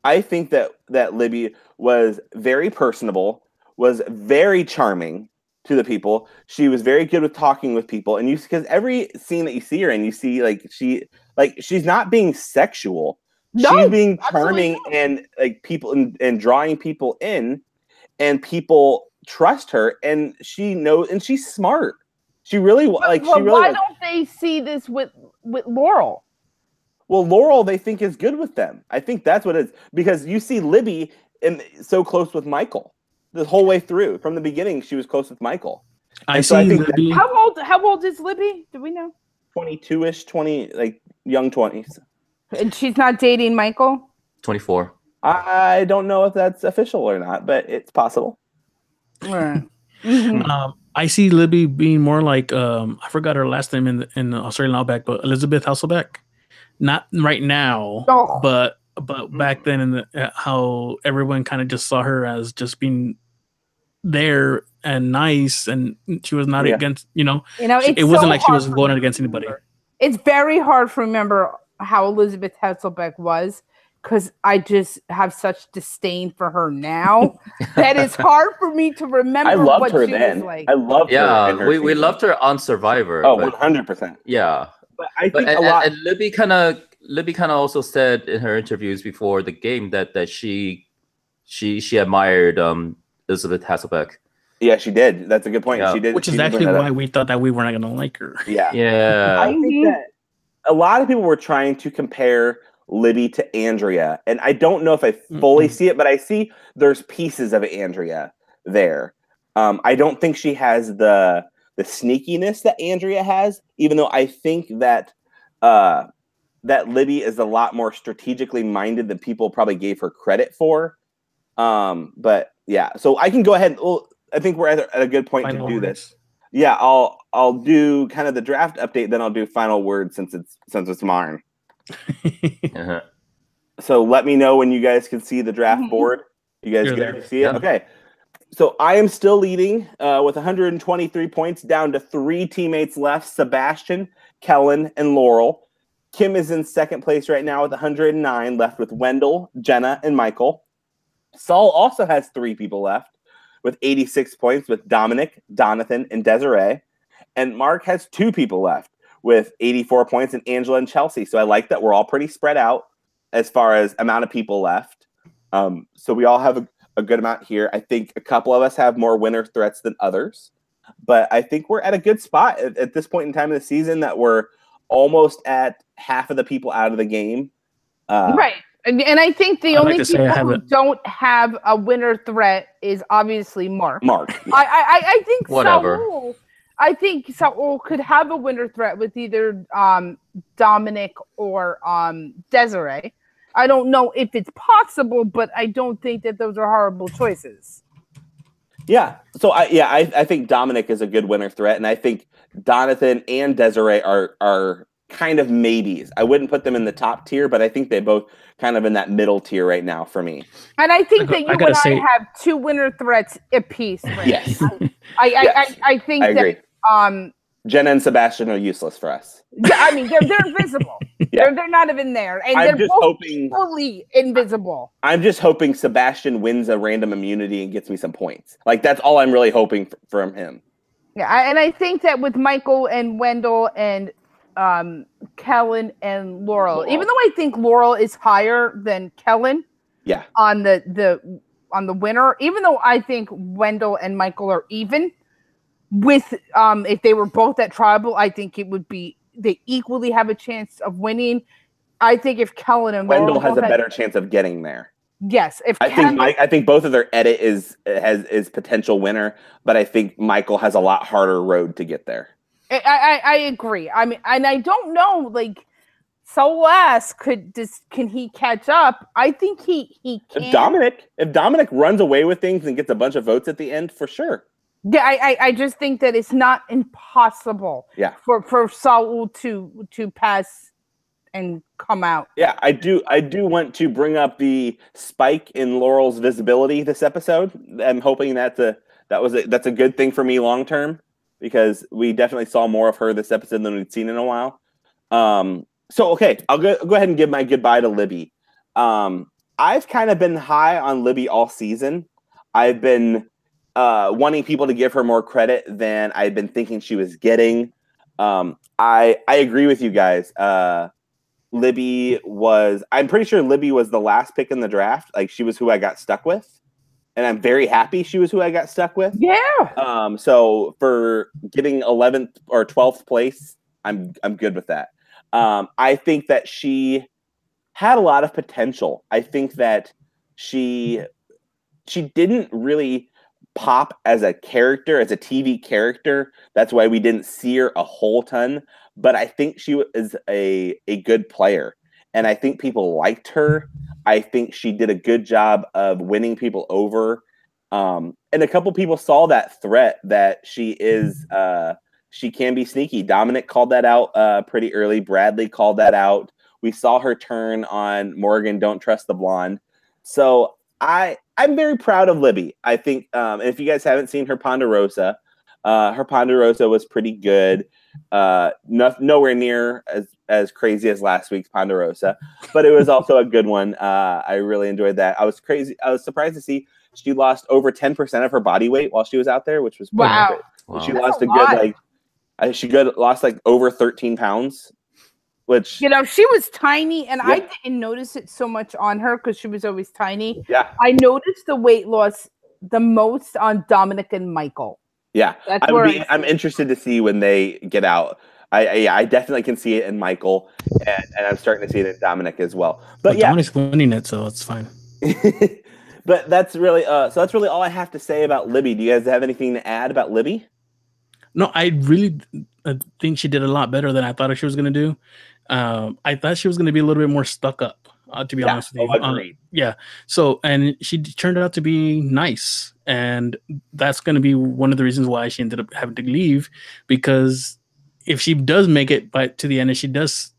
I think that Libby was very personable, was very charming to the people. She was very good with talking with people, and because every scene that you see her in, you see she's not being sexual. No, she's being charming and people and drawing people in, and people trust her, and she knows, and she's smart. She really why don't they see this with Laurel? Well, Laurel, they think is good with them. I think that's what it is. Because you see Libby so close with Michael the whole way through. From the beginning, she was close with Michael. I think Libby. How old is Libby? Do we know? 22-ish, young 20s. And she's not dating Michael? 24. I don't know if that's official or not, but it's possible. I see Libby being more like I forgot her last name in the Australian Outback, but Elizabeth Hasselbeck. Not right now, but back then in the how everyone kind of just saw her as just being there and nice, and she was not against it wasn't like she was going against anybody. It's very hard to remember how Elizabeth Hasselbeck was, because I just have such disdain for her now that it's hard for me to remember. I loved her she then. was like. I loved her. Yeah, we loved her on Survivor. Oh, 100%. Yeah, but I think a lot. And Libby kind of also said in her interviews before the game that she admired Elizabeth Hasselbeck. Yeah, she did. That's a good point. Yeah. She did, which is actually why we thought that we were not going to like her. Yeah. I think that a lot of people were trying to compare Libby to Andrea, and I don't know if I fully see it, but I see there's pieces of Andrea there. I don't think she has the sneakiness that Andrea has, even though I think that that Libby is a lot more strategically minded than people probably gave her credit for. But yeah, so I can go ahead. Well, I think we're at a good point to do this. Yeah, I'll do kind of the draft update, then I'll do final words since it's mine. So let me know when you guys can see the draft board. You guys can see it? Okay. So I am still leading with 123 points, down to 3 teammates left: Sebastian, Kellen, and Laurel. Kim is in second place right now with 109, left with Wendell, Jenna, and Michael. Saul also has 3 people left with 86 points, with Dominic, Donathan, and Desiree. And Mark has 2 people left with 84 points, and Angela and Chelsea. So I like that we're all pretty spread out as far as amount of people left. So we all have a good amount here. I think a couple of us have more winner threats than others, but I think we're at a good spot at this point in time of the season, that we're almost at half of the people out of the game. Right. And I think the only people who don't have a winner threat is obviously Mark. Yeah. I think whatever. Saul could have a winner threat with either Dominic or Desiree. I don't know if it's possible, but I don't think that those are horrible choices. Yeah. So I think Dominic is a good winner threat, and I think Donathan and Desiree are kind of maybes. I wouldn't put them in the top tier, but I think they both kind of in that middle tier right now for me. And I think that you and I have 2 winner threats apiece. Yes. I think I agree. That Jenna and Sebastian are useless for us. Yeah, I mean they're invisible. They're not even there, and they're both fully invisible. I'm just hoping Sebastian wins a random immunity and gets me some points. Like, that's all I'm really hoping from him. Yeah, and I think that with Michael and Wendell and Kellen and Laurel, even though I think Laurel is higher than Kellen, on the winner, even though I think Wendell and Michael are even, with if they were both at tribal, I think it would be they equally have a chance of winning. I think if Kellen and Wendell has a better chance of getting there. Yes, I think both of their edit is potential winner, but I think Michael has a lot harder road to get there. I agree. I mean, and I don't know, like, Solas can he catch up? I think he can. If Dominic runs away with things and gets a bunch of votes at the end, for sure. Yeah, I just think that it's not impossible. Yeah. For Saul to pass and come out. Yeah, I do want to bring up the spike in Laurel's visibility this episode. I'm hoping that's a good thing for me long term, because we definitely saw more of her this episode than we'd seen in a while. So okay, I'll go ahead and give my goodbye to Libby. I've kind of been high on Libby all season. I've been wanting people to give her more credit than I'd been thinking she was getting. I agree with you guys. I'm pretty sure Libby was the last pick in the draft. Like, she was who I got stuck with, and I'm very happy she was who I got stuck with. Yeah. So for getting 11th or 12th place, I'm good with that. I think that she had a lot of potential. I think that she didn't really pop as a character, as a TV character. That's why we didn't see her a whole ton. But I think she is a good player. and I think people liked her. I think she did a good job of winning people over. And a couple people saw that threat that she can be sneaky. Dominic called that out pretty early. Bradley called that out. We saw her turn on Morgan, don't trust the blonde. So I'm very proud of Libby. I think if you guys haven't seen her Ponderosa was pretty good. Nowhere near as crazy as last week's Ponderosa, but it was also a good one. I really enjoyed that. I was surprised to see she lost over 10% of her body weight while she was out there, which was wow. Wow. She lost lost like over 13 pounds. Which, you know, she was tiny, and yeah. I didn't notice it so much on her because she was always tiny. Yeah, I noticed the weight loss the most on Dominic and Michael. Yeah, I'm interested to see when they get out. I definitely can see it in Michael, and I'm starting to see it in Dominic as well. But yeah, Dominic's winning it, so it's fine. But that's really that's really all I have to say about Libby. Do you guys have anything to add about Libby? No, I really think she did a lot better than I thought she was going to do. I thought she was going to be a little bit more stuck up, to be honest with you. Agreed. Yeah. So, and she turned out to be nice. And that's going to be one of the reasons why she ended up having to leave, because if she does make it to the end, and she does,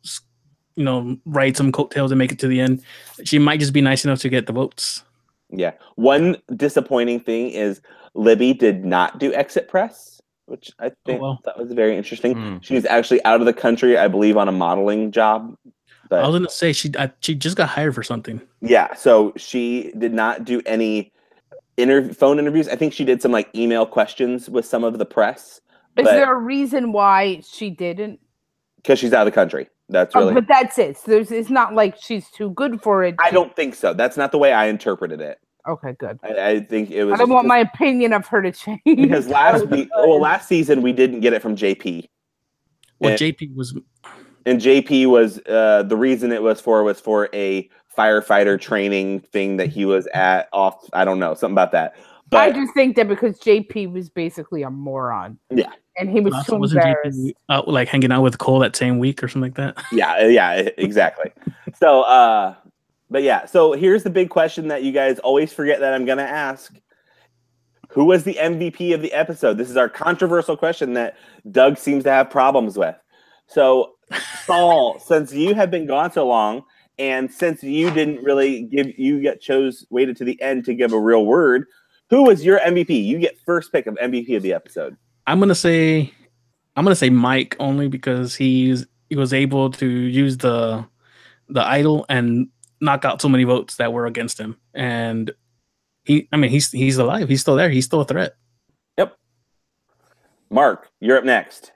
ride some coattails and make it to the end, she might just be nice enough to get the votes. Yeah. One disappointing thing is Libby did not do exit press, which I think that was very interesting. She's actually out of the country, I believe, on a modeling job. But I was going to say she just got hired for something. Yeah, so she did not do any phone interviews. I think she did some like email questions with some of the press. Is there a reason why she didn't? Because she's out of the country. That's really. But that's it. So it's not like she's too good for it. I don't think so. That's not the way I interpreted it. Okay, good. I think it was. I don't want my opinion of her to change. Because last season we didn't get it from JP. Well, JP was. And JP was the reason it was for a firefighter training thing that he was at off. I don't know, something about that. But I just think that because JP was basically a moron. Yeah. And he was too embarrassed. JP out, like hanging out with Cole that same week or something like that. Yeah, exactly. So, but yeah, so here's the big question that you guys always forget that I'm going to ask. Who was the MVP of the episode? This is our controversial question that Doug seems to have problems with. So, Saul, since you have been gone so long, and since you didn't really waited to the end to give a real word, who was your MVP? You get first pick of MVP of the episode. I'm gonna say Mike, only because he was able to use the idol and knock out so many votes that were against him, and he's alive. He's still there. He's still a threat. Yep. Mark, you're up next.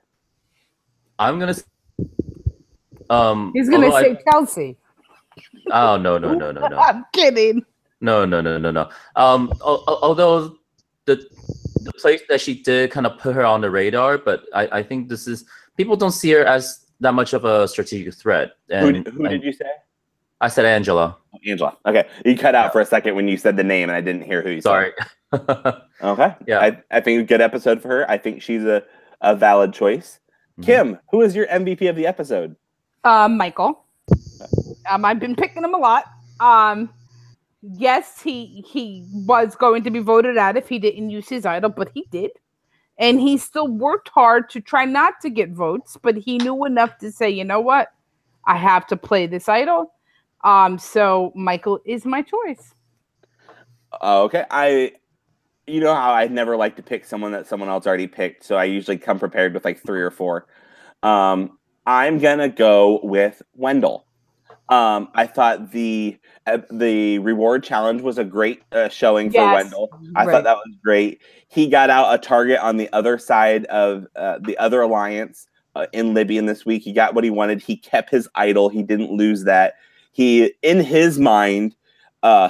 I'm gonna. He's gonna say Kelsey. Oh no! I'm kidding. No. Although the place that she did kind of put her on the radar, but I think this is people don't see her as that much of a strategic threat. And who did you say? I said Angela. Angela. Okay, you cut out for a second when you said the name, and I didn't hear who you said. Sorry. Okay. Yeah. I think a good episode for her. I think she's a valid choice. Kim, who is your MVP of the episode? Michael. I've been picking him a lot. Yes, he was going to be voted out if he didn't use his idol, but he did. And he still worked hard to try not to get votes, but he knew enough to say, you know what? I have to play this idol. So Michael is my choice. Okay. You know how I never like to pick someone that someone else already picked, so I usually come prepared with like 3 or 4. I'm gonna go with Wendell. I thought the reward challenge was a great showing for Wendell. I thought that was great. He got out a target on the other side of the other alliance in Libyan this week. He got what he wanted. He kept his idol. He didn't lose that. He, in his mind,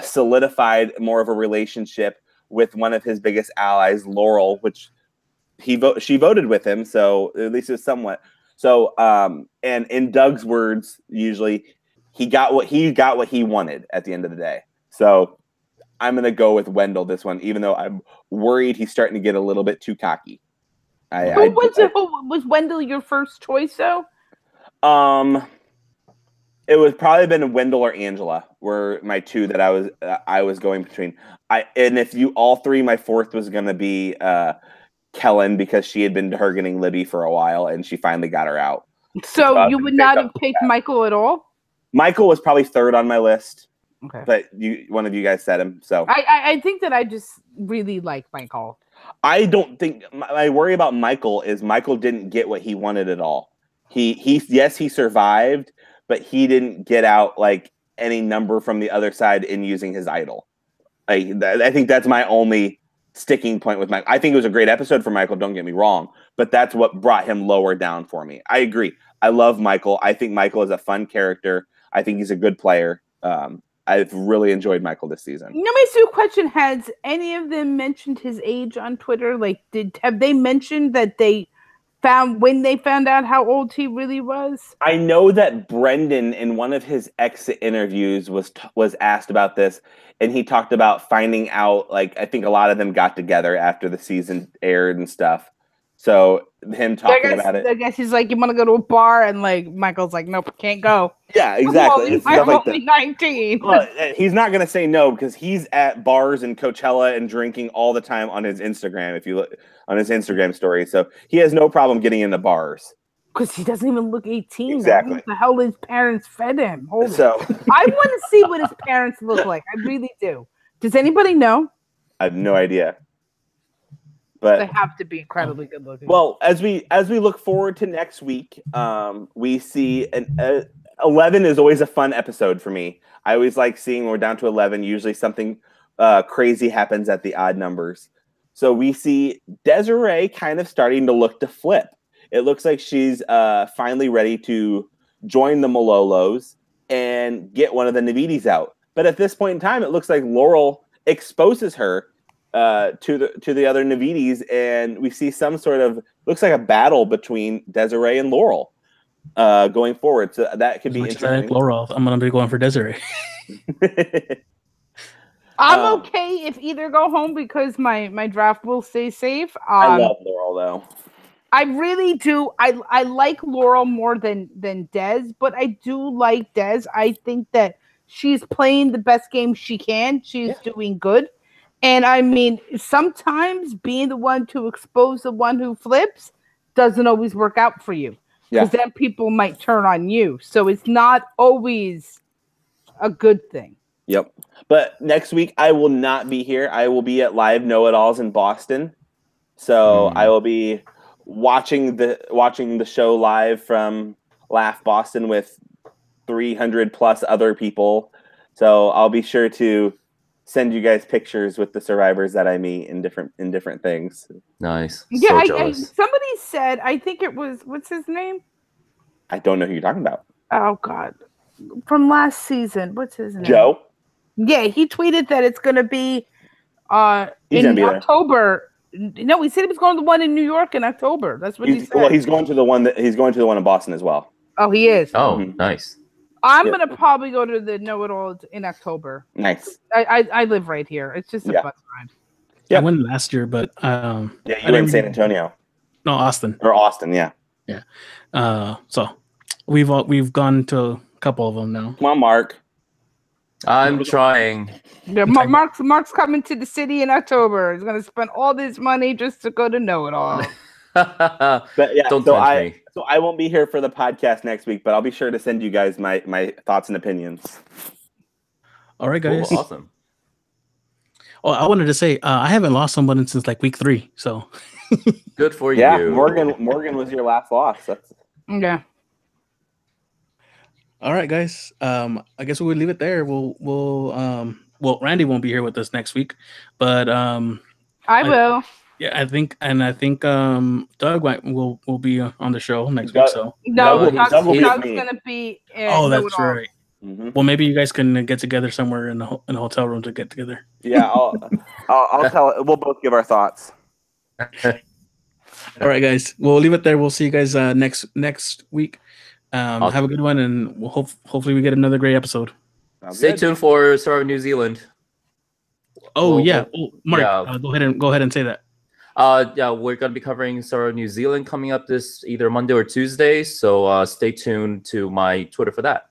solidified more of a relationship with one of his biggest allies, Laurel, which she voted with him. So at least it was somewhat. So, and in Doug's words, usually he got what he wanted at the end of the day. So I'm going to go with Wendell this one, even though I'm worried he's starting to get a little bit too cocky. Was Wendell your first choice though? It would probably been Wendell or Angela were my two that I was going between. And if you all three, my fourth was going to be Kellen because she had been targeting Libby for a while and she finally got her out. So you would not have picked Michael at all? Michael was probably third on my list. Okay. But one of you guys said him. So I think that I just really like Michael. I don't think my worry about Michael is Michael didn't get what he wanted at all. He survived, but he didn't get out like any number from the other side in using his idol. I think that's my only sticking point with Michael. I think it was a great episode for Michael, don't get me wrong, but that's what brought him lower down for me. I agree. I love Michael. I think Michael is a fun character. I think he's a good player. I've really enjoyed Michael this season. Let me ask you a question. Has any of them mentioned his age on Twitter? Like, have they mentioned that they found out how old he really was? I know that Brendan in one of his exit interviews was asked about this, and he talked about finding out, like, I think a lot of them got together after the season aired and stuff. So him talking about it. I guess he's like, you want to go to a bar? And like, Michael's like, nope, can't go. Yeah, exactly. I'm only 19. Well, he's not going to say no because he's at bars and Coachella and drinking all the time on his Instagram. If you look on his Instagram story, so he has no problem getting into bars. Because he doesn't even look 18. Exactly. What the hell his parents fed him? I want to see what his parents look like. I really do. Does anybody know? I have no idea. But they have to be incredibly good looking. Well, as we look forward to next week, we see 11 is always a fun episode for me. I always like seeing when we're down to 11. Usually something crazy happens at the odd numbers. So we see Desiree kind of starting to look to flip. It looks like she's finally ready to join the Malolos and get one of the Navides out. But at this point in time, it looks like Laurel exposes her to the other Navides, and we see some sort of looks like a battle between Desiree and Laurel going forward. So that could be interesting. I like Laurel. I'm gonna be going for Desiree. I'm okay if either go home because my draft will stay safe. I love Laurel though. I really do. I like Laurel more than Des, but I do like Des. I think that she's playing the best game she can. She's doing good. And I mean, sometimes being the one to expose the one who flips doesn't always work out for you. Because then people might turn on you. So it's not always a good thing. Yep. But next week, I will not be here. I will be at Live Know-It-Alls in Boston. So I will be watching the show live from Laugh Boston with 300 plus other people. So I'll be sure to send you guys pictures with the survivors that I meet in different things. Nice. Yeah, so somebody said, I think it was, what's his name? I don't know who you're talking about. Oh God, from last season. What's his name? Joe. Yeah, he tweeted that it's going to be in October. No, he said he was going to the one in New York in October. That's what he said. Well, he's going to the one in Boston as well. Oh, he is. Oh, nice. I'm gonna probably go to the Know-It-All in October. Nice. I live right here. It's just a bus ride. Yeah, I went last year, but you were in San Antonio. No, Austin. Or Austin, yeah. Yeah. So we've gone to a couple of them now. Come on, Mark. I'm trying. Yeah, Mark's coming to the city in October. He's gonna spend all this money just to go to Know-It-All. But yeah, don't tempt me. So I won't be here for the podcast next week, but I'll be sure to send you guys my thoughts and opinions. All right, guys. Cool, awesome. Oh, I wanted to say I haven't lost someone since like week 3. So good for you. Yeah, Morgan was your last loss. Yeah. All right, guys. I guess we'll leave it there. Well, Randy won't be here with us next week, but I will. Yeah, I think Doug will be on the show next week. So Doug's gonna be. Oh, that's right. Mm-hmm. Well, maybe you guys can get together somewhere in a hotel room to get together. Yeah, I'll tell. We'll both give our thoughts. All right, guys. We'll leave it there. We'll see you guys next week. Have a good one, and we'll hopefully we get another great episode. Stay tuned for Survivor New Zealand. Oh yeah, Mark, go ahead and say that. Yeah, we're gonna be covering Survivor New Zealand coming up this either Monday or Tuesday. So stay tuned to my Twitter for that.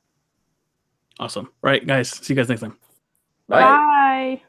Awesome. Right, guys. See you guys next time. Bye. Bye.